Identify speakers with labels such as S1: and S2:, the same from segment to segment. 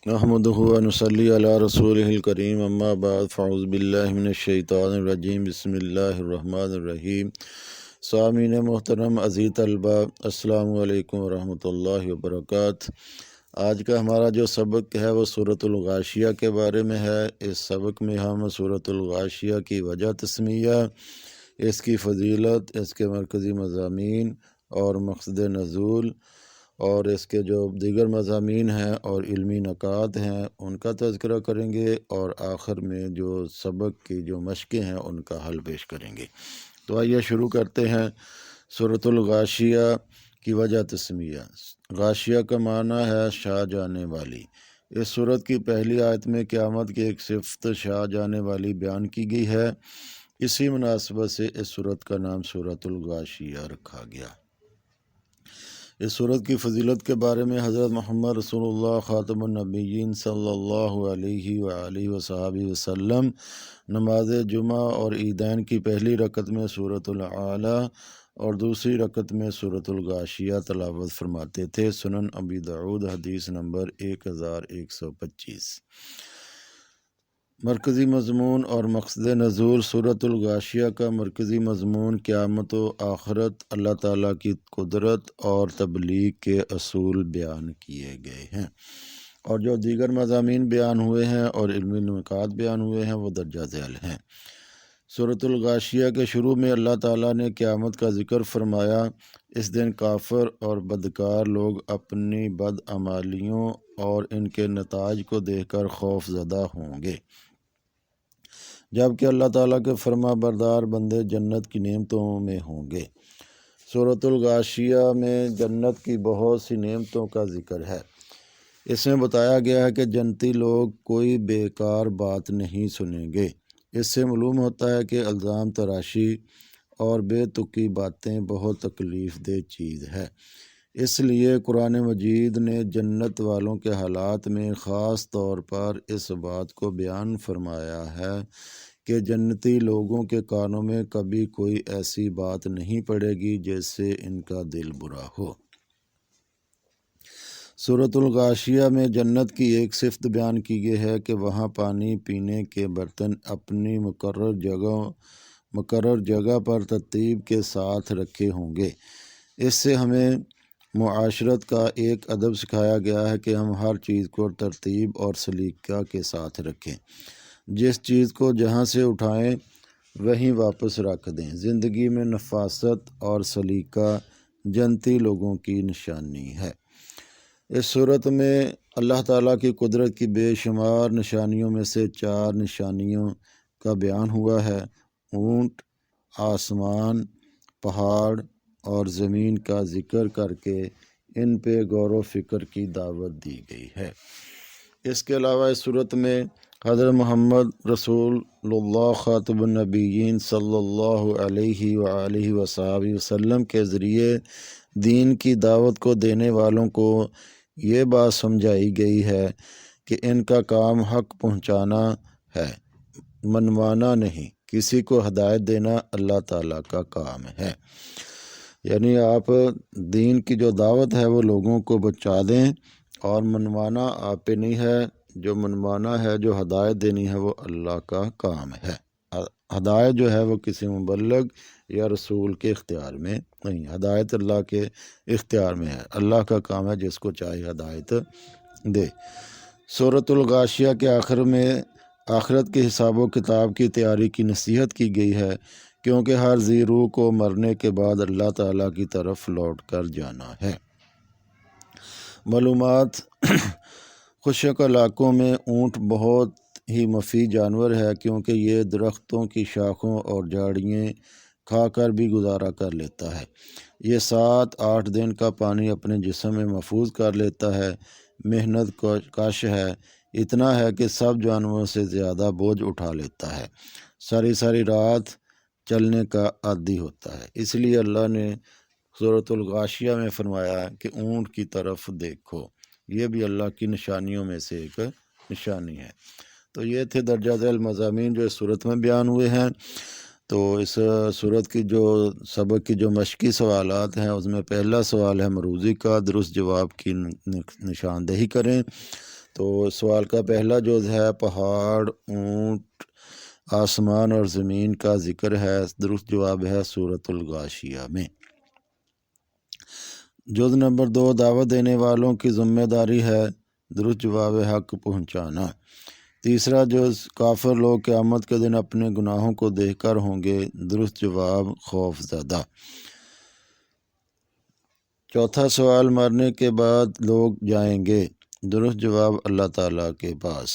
S1: نحمدہ و نصلی علی رسولہ الکریم اما بعد فاعوذ باللہ من الشیطان الرجیم بسم اللہ الرحمن الرحیم۔ سامعین محترم، عزیز طلبہ، السلام علیکم ورحمۃ اللہ وبرکاتہ۔ آج کا ہمارا جو سبق ہے وہ سورۃ الغاشیہ کے بارے میں ہے۔ اس سبق میں ہم سورۃ الغاشیہ کی وجہ تسمیہ، اس کی فضیلت، اس کے مرکزی مضامین اور مقصد نزول اور اس کے جو دیگر مضامین ہیں اور علمی نکات ہیں ان کا تذکرہ کریں گے، اور آخر میں جو سبق کی جو مشقیں ہیں ان کا حل پیش کریں گے۔ تو آئیے شروع کرتے ہیں۔ سورۃ الغاشیہ کی وجہ تسمیہ۔ غاشیہ کا معنی ہے شا جانے والی۔ اس سورت کی پہلی آیت میں قیامت کی ایک صفت شا جانے والی بیان کی گئی ہے۔ اسی مناسبت سے اس سورت کا نام سورۃ الغاشیہ رکھا گیا۔ اس سورت کی فضیلت کے بارے میں حضرت محمد رسول اللہ خاتم النبیین صلی اللہ علیہ وآلہ وصحبہ وسلم نماز جمعہ اور عیدین کی پہلی رکعت میں سورۃ الاعلیٰ اور دوسری رکعت میں سورۃ الغاشیہ تلاوت فرماتے تھے۔ سنن ابی داؤد حدیث نمبر 1125۔ مرکزی مضمون اور مقصد نزول۔ سورۃ الغاشیہ کا مرکزی مضمون قیامت و آخرت، اللہ تعالیٰ کی قدرت اور تبلیغ کے اصول بیان کیے گئے ہیں، اور جو دیگر مضامین بیان ہوئے ہیں اور علمی نکات بیان ہوئے ہیں وہ درجہ ذیل ہیں۔ سورۃ الغاشیہ کے شروع میں اللہ تعالیٰ نے قیامت کا ذکر فرمایا۔ اس دن کافر اور بدکار لوگ اپنی بدعمالیوں اور ان کے نتائج کو دیکھ کر خوف زدہ ہوں گے، جبکہ اللہ تعالیٰ کے فرما بردار بندے جنت کی نعمتوں میں ہوں گے۔ سورۃ الغاشیہ میں جنت کی بہت سی نعمتوں کا ذکر ہے۔ اس میں بتایا گیا ہے کہ جنتی لوگ کوئی بیکار بات نہیں سنیں گے۔ اس سے معلوم ہوتا ہے کہ الزام تراشی اور بے تکی باتیں بہت تکلیف دہ چیز ہے۔ اس لیے قرآن مجید نے جنت والوں کے حالات میں خاص طور پر اس بات کو بیان فرمایا ہے کہ جنتی لوگوں کے کانوں میں کبھی کوئی ایسی بات نہیں پڑے گی جس سے ان کا دل برا ہو۔ سورۃ الغاشیہ میں جنت کی ایک صفت بیان کی گئی ہے کہ وہاں پانی پینے کے برتن اپنی مقرر جگہ پر ترتیب کے ساتھ رکھے ہوں گے۔ اس سے ہمیں معاشرت کا ایک ادب سکھایا گیا ہے کہ ہم ہر چیز کو ترتیب اور سلیقہ کے ساتھ رکھیں۔ جس چیز کو جہاں سے اٹھائیں وہیں واپس رکھ دیں۔ زندگی میں نفاست اور سلیقہ جنتی لوگوں کی نشانی ہے۔ اس صورت میں اللہ تعالیٰ کی قدرت کی بے شمار نشانیوں میں سے 4 نشانیوں کا بیان ہوا ہے۔ اونٹ، آسمان، پہاڑ اور زمین کا ذکر کر کے ان پہ غور و فکر کی دعوت دی گئی ہے۔ اس کے علاوہ اس صورت میں حضرت محمد رسول اللہ خاتم النبیین صلی اللہ علیہ وآلہ وصحبہ وسلم کے ذریعے دین کی دعوت کو دینے والوں کو یہ بات سمجھائی گئی ہے کہ ان کا کام حق پہنچانا ہے، منوانا نہیں۔ کسی کو ہدایت دینا اللہ تعالیٰ کا کام ہے، یعنی آپ دین کی جو دعوت ہے وہ لوگوں کو بچا دیں، اور منوانا آپ پہ نہیں ہے۔ جو منوانا ہے، جو ہدایت دینی ہے، وہ اللہ کا کام ہے۔ ہدایت جو ہے وہ کسی مبلغ یا رسول کے اختیار میں نہیں، ہدایت اللہ کے اختیار میں ہے۔ اللہ کا کام ہے جس کو چاہے ہدایت دے۔ سورۃ الغاشیہ کے آخر میں آخرت کے حساب و کتاب کی تیاری کی نصیحت کی گئی ہے، کیونکہ ہر ذی روح کو مرنے کے بعد اللہ تعالیٰ کی طرف لوٹ کر جانا ہے۔ معلومات۔ خشک علاقوں میں اونٹ بہت ہی مفید جانور ہے، کیونکہ یہ درختوں کی شاخوں اور جھاڑیاں کھا کر بھی گزارا کر لیتا ہے۔ یہ 7-8 دن کا پانی اپنے جسم میں محفوظ کر لیتا ہے۔ محنت کش ہے، اتنا ہے کہ سب جانوروں سے زیادہ بوجھ اٹھا لیتا ہے۔ ساری رات چلنے کا عادی ہوتا ہے۔ اس لیے اللہ نے سورۃ الغاشیہ میں فرمایا کہ اونٹ کی طرف دیکھو۔ یہ بھی اللہ کی نشانیوں میں سے ایک نشانی ہے۔ تو یہ تھے درجہ ذیل مضامین جو اس صورت میں بیان ہوئے ہیں۔ تو اس صورت کی جو سبق کی جو مشقی سوالات ہیں، اس میں پہلا سوال ہے مروزی کا، درست جواب کی نشاندہی کریں۔ تو سوال کا پہلا جز ہے پہاڑ، اونٹ، آسمان اور زمین کا ذکر ہے، درست جواب ہے سورۃ الغاشیہ میں۔ جز نمبر 2 دعوت دینے والوں کی ذمہ داری ہے، درست جواب ہے حق پہنچانا۔ تیسرا جز کافر لوگ قیامت کے دن اپنے گناہوں کو دیکھ کر ہوں گے، درست جواب خوف زدہ۔ چوتھا سوال مرنے کے بعد لوگ جائیں گے، درست جواب اللہ تعالیٰ کے پاس۔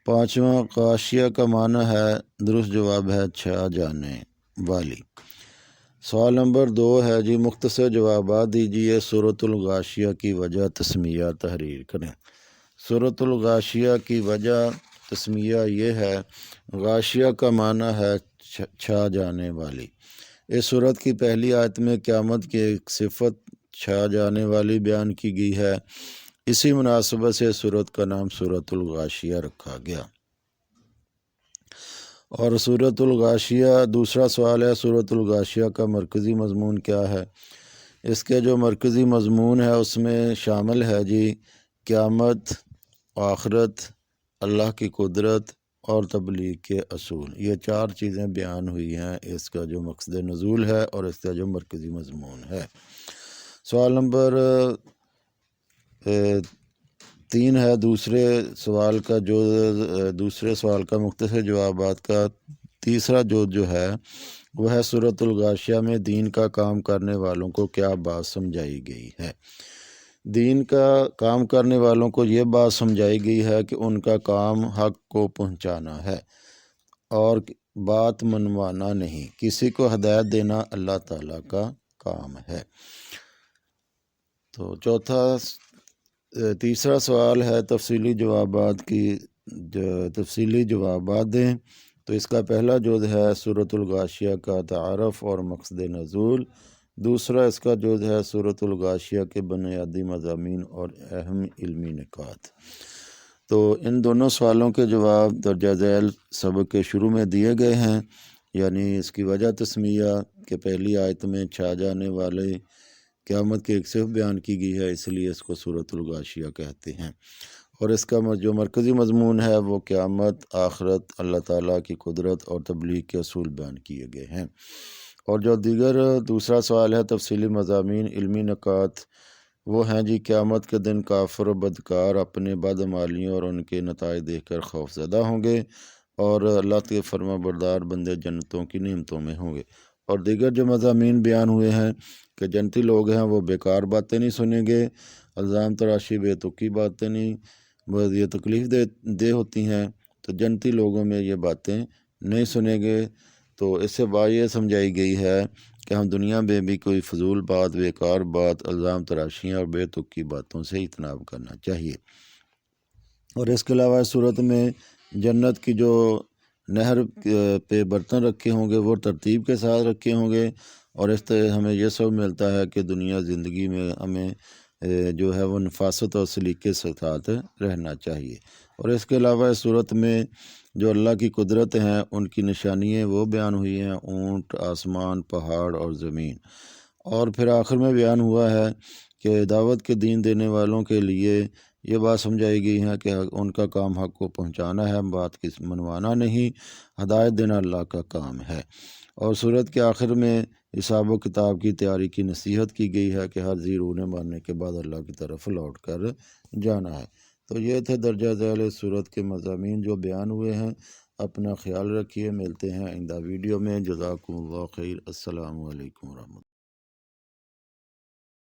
S1: پانچواں غاشیہ کا معنی ہے، درست جواب ہے چھا جانے والی۔ سوال نمبر 2 ہے جی مختصر جوابات دیجیے، سورۃ الغاشیہ کی وجہ تسمیہ تحریر کریں۔ سورۃ الغاشیہ کی وجہ تسمیہ یہ ہے، غاشیہ کا معنی ہے چھا جانے والی۔ اس سورت کی پہلی آیت میں قیامت کی ایک صفت چھا جانے والی بیان کی گئی ہے، اسی مناسبت سے سورت کا نام سورۃ الغاشیہ رکھا گیا۔ اور سورۃ الغاشیہ دوسرا سوال ہے، سورۃ الغاشیہ کا مرکزی مضمون کیا ہے؟ اس کے جو مرکزی مضمون ہے اس میں شامل ہے جی قیامت، آخرت، اللہ کی قدرت اور تبلیغ کے اصول، یہ 4 چیزیں بیان ہوئی ہیں اس کا جو مقصد نزول ہے اور اس کا جو مرکزی مضمون ہے۔ سوال نمبر 3 ہے دوسرے سوال کا مختصر جوابات کا تیسرا جو ہے وہ ہے سورۃ الغاشیہ میں دین کا کام کرنے والوں کو کیا بات سمجھائی گئی ہے؟ دین کا کام کرنے والوں کو یہ بات سمجھائی گئی ہے کہ ان کا کام حق کو پہنچانا ہے اور بات منوانا نہیں، کسی کو ہدایت دینا اللہ تعالیٰ کا کام ہے۔ تو تیسرا سوال ہے تفصیلی جوابات دیں۔ تو اس کا پہلا جز ہے سورۃ الغاشیہ کا تعارف اور مقصد نزول، دوسرا اس کا جز ہے سورۃ الغاشیہ کے بنیادی مضامین اور اہم علمی نکات۔ تو ان دونوں سوالوں کے جواب درجہ ذیل سبق کے شروع میں دیے گئے ہیں، یعنی اس کی وجہ تسمیہ کہ پہلی آیت میں چھا جانے والے قیامت کی ایک صفت بیان کی گئی ہے، اس لیے اس کو سورۃ الغاشیہ کہتے ہیں، اور اس کا جو مرکزی مضمون ہے وہ قیامت، آخرت، اللہ تعالیٰ کی قدرت اور تبلیغ کے اصول بیان کیے گئے ہیں۔ اور جو دوسرا سوال ہے تفصیلی مضامین، علمی نکات، وہ ہیں جی قیامت کے دن کافر و بدکار اپنے بدعمالیوں اور ان کے نتائج دیکھ کر خوف زدہ ہوں گے، اور اللہ کے فرما بردار بندے جنتوں کی نعمتوں میں ہوں گے۔ اور دیگر جو مضامین بیان ہوئے ہیں کہ جنتی لوگ ہیں وہ بیکار باتیں نہیں سنیں گے، الزام تراشی بے تکی باتیں نہیں، یہ تکلیف دہ ہوتی ہیں، تو جنتی لوگوں میں یہ باتیں نہیں سنیں گے۔ تو اس سے بات یہ سمجھائی گئی ہے کہ ہم دنیا میں بھی کوئی فضول بات، بیکار بات، الزام تراشیاں اور بے تکی باتوں سے اجتناب کرنا چاہیے۔ اور اس کے علاوہ صورت میں جنت کی جو نہر پہ برتن رکھے ہوں گے وہ ترتیب کے ساتھ رکھے ہوں گے، اور اس طرح ہمیں یہ سب ملتا ہے کہ دنیا زندگی میں ہمیں جو ہے وہ نفاست اور سلیقے سے ساتھ رہنا چاہیے۔ اور اس کے علاوہ اس صورت میں جو اللہ کی قدرت ہیں ان کی نشانیاں وہ بیان ہوئی ہیں، اونٹ، آسمان، پہاڑ اور زمین۔ اور پھر آخر میں بیان ہوا ہے کہ دعوت کے دین دینے والوں کے لیے یہ بات سمجھائی گئی ہے کہ ان کا کام حق کو پہنچانا ہے، بات کی منوانا نہیں، ہدایت دینا اللہ کا کام ہے۔ اور سورت کے آخر میں حساب و کتاب کی تیاری کی نصیحت کی گئی ہے کہ ہر ذی روح نے مرنے کے بعد اللہ کی طرف لوٹ کر جانا ہے۔ تو یہ تھے درجہ ذیل سورت کے مضامین جو بیان ہوئے ہیں۔ اپنا خیال رکھیے، ملتے ہیں آئندہ ویڈیو میں۔ جزاکم اللہ خیر، السلام علیکم ورحمۃ اللہ۔